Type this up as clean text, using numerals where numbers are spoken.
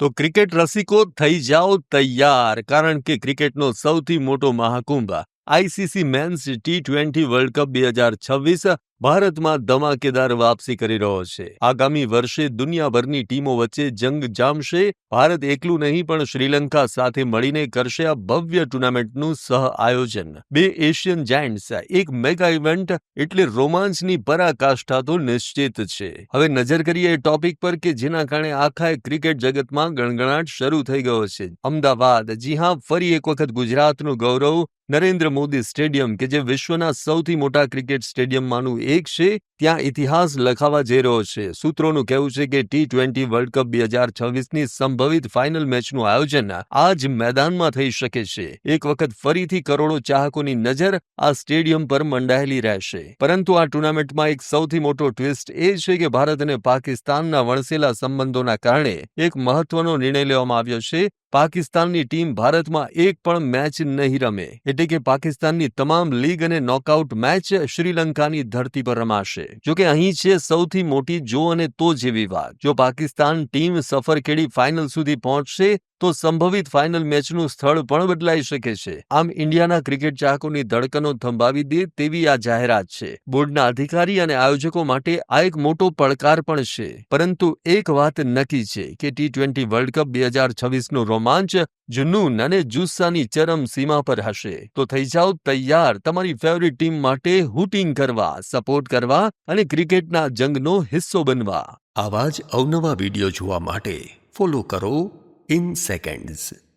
તો ક્રિકેટ રસિકો થઈ જાઓ તૈયાર, કારણ કે ક્રિકેટનો સૌથી મોટો મહાકુંભ ICC men's T20 world cup 2026 ભારતમાં ધમાકેદાર વાપસી કરી રહ્યો છે. આગામી વર્ષે દુનિયાભરની ટીમો વચ્ચે જંગ જામશે. ભારત એકલું નહીં પણ શ્રીલંકા સાથે મળીને કરશે આ ભવ્ય ટુર્નામેન્ટનું સહ આયોજન. બે એશિયન જાયન્ટ્સ, એક મેગા ઇવેન્ટ એટલે રોમાંચની પરાકાષ્ઠા તો નિશ્ચિત છે. હવે નજર કરીએ એ ટોપિક પર કે જેના કારણે આખા ક્રિકેટ જગતમાં ગણગણાટ શરૂ થઈ ગયો છે. અમદાવાદ, જી હા, ફરી એક વખત ગુજરાતનું ગૌરવ નરેન્દ્ર મોદી સ્ટેડિયમ, કે જે વિશ્વના સૌથી મોટા ક્રિકેટ સ્ટેડિયમમાંનું એક છે, ત્યાં ઇતિહાસ લખાવા જઈ રહ્યો છે. સૂત્રોનું કહેવું છે કે T20 વર્લ્ડ કપ 2026ની સંભવિત ફાઇનલ મેચનું આયોજન આ જ મેદાનમાં થઈ શકે છે. એક વખત ફરીથી કરોડો ચાહકોની નજર આ સ્ટેડિયમ પર મંડાયેલી રહેશે. પરંતુ આ ટુર્નામેન્ટમાં એક સૌથી મોટો ટ્વિસ્ટ એ છે કે ભારત અને પાકિસ્તાનના વણસેલા સંબંધોના કારણે એક મહત્વનો નિર્ણય લેવામાં આવ્યો છે. પાકિસ્તાનની ટીમ ભારતમાં એક પણ મેચ નહીં રમે, એટલે કે પાકિસ્તાનની તમામ લીગ અને નોકઆઉટ મેચ શ્રીલંકાની ધરતી પર રમાશે. જોકે અહીં છે સૌથી મોટી જો અને તો જેવી વાત. જો પાકિસ્તાન ટીમ સફર ખેડી ફાઇનલ સુધી પહોંચશે તો સંભવિત ફાઇનલ મેચનું સ્થળ પણ બદલાઈ શકે છે. આમ ઇન્ડિયાના ક્રિકેટ ચાહકોની ધડકનો થંભાવી દે તેવી આ જાહેરાત છે. બોર્ડના અધિકારી અને આયોજકો માટે આ એક મોટો પડકાર પણ છે. પરંતુ એક વાત નક્કી છે કે T20 વર્લ્ડ કપ 2026નો રોમાંચ, જુનૂન અને જુસ્સાની ચરમ સીમા પર હશે. તો થઈ જાઓ તૈયાર તમારી ફેવરિટ ટીમ માટે હૂટિંગ કરવા, સપોર્ટ કરવા અને ક્રિકેટના જંગનો હિસ્સો બનવા. આવા જ અવનવા વિડીયો જોવા માટે ફોલો કરો in seconds.